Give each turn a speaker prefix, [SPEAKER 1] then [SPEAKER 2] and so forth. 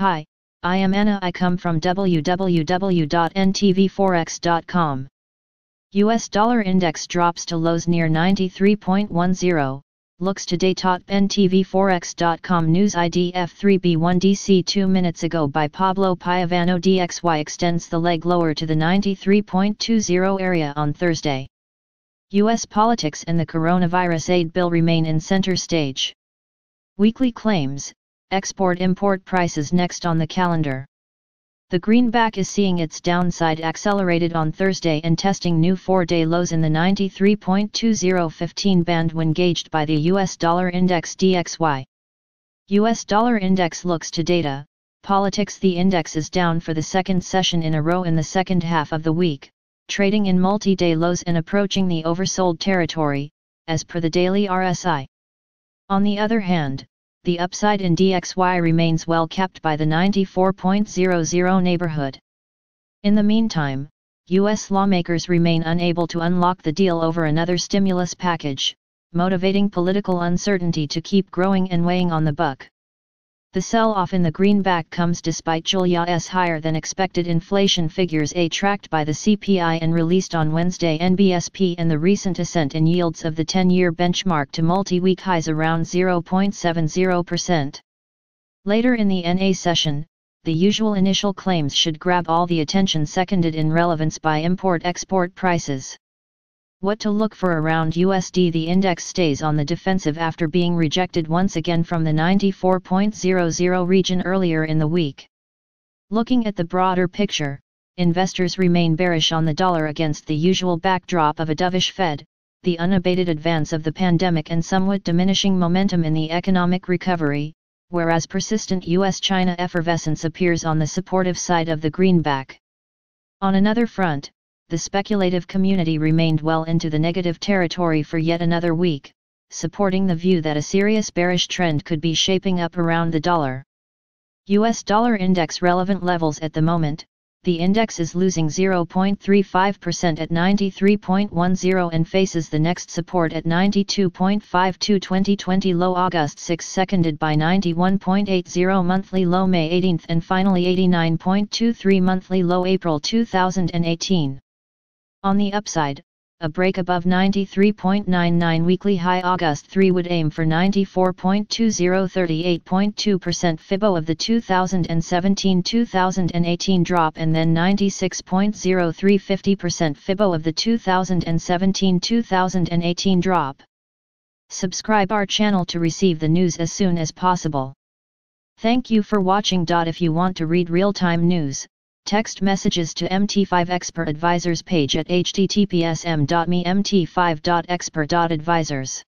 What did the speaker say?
[SPEAKER 1] Hi, I am Anna. I come from www.ntvforex.com. US dollar index drops to lows near 93.10, looks today. ntvforex.com news IDF3B1DC 2 minutes ago by Pablo Piovano. DXY extends the leg lower to the 93.20 area on Thursday. US politics and the coronavirus aid bill remain in center stage. Weekly claims, export-import prices next on the calendar. The greenback is seeing its downside accelerated on Thursday and testing new 4-day lows in the 93.2015 band when gauged by the US dollar index DXY. US dollar index looks to data, politics. The index is down for the second session in a row in the second half of the week, trading in multi-day lows and approaching the oversold territory, as per the daily RSI. On the other hand, the upside in DXY remains well capped by the 94.00 neighborhood. In the meantime, US lawmakers remain unable to unlock the deal over another stimulus package, motivating political uncertainty to keep growing and weighing on the buck. The sell-off in the greenback comes despite Julia's higher than expected inflation figures tracked by the CPI and released on Wednesday NBSP and the recent ascent in yields of the 10-year benchmark to multi-week highs around 0.70%. Later in the NA session, the usual initial claims should grab all the attention, seconded in relevance by import-export prices. What to look for around USD? The index stays on the defensive after being rejected once again from the 94.00 region earlier in the week. Looking at the broader picture, investors remain bearish on the dollar against the usual backdrop of a dovish Fed, the unabated advance of the pandemic and somewhat diminishing momentum in the economic recovery, whereas persistent US-China effervescence appears on the supportive side of the greenback. On another front, the speculative community remained well into the negative territory for yet another week, supporting the view that a serious bearish trend could be shaping up around the dollar. US dollar index relevant levels at the moment: the index is losing 0.35% at 93.10 and faces the next support at 92.52. 2020 low August 6 seconded by 91.80 monthly low May 18 and finally 89.23 monthly low April 2018. On the upside, a break above 93.99 weekly high August 3 would aim for 94.20. 38.2% Fibo of the 2017-2018 drop and then 96.03 50% Fibo of the 2017-2018 drop. Subscribe our channel to receive the news as soon as possible. Thank you for watching. If you want to read real-time news, text messages to MT5 Expert Advisors page at https://mt5.expert.advisors.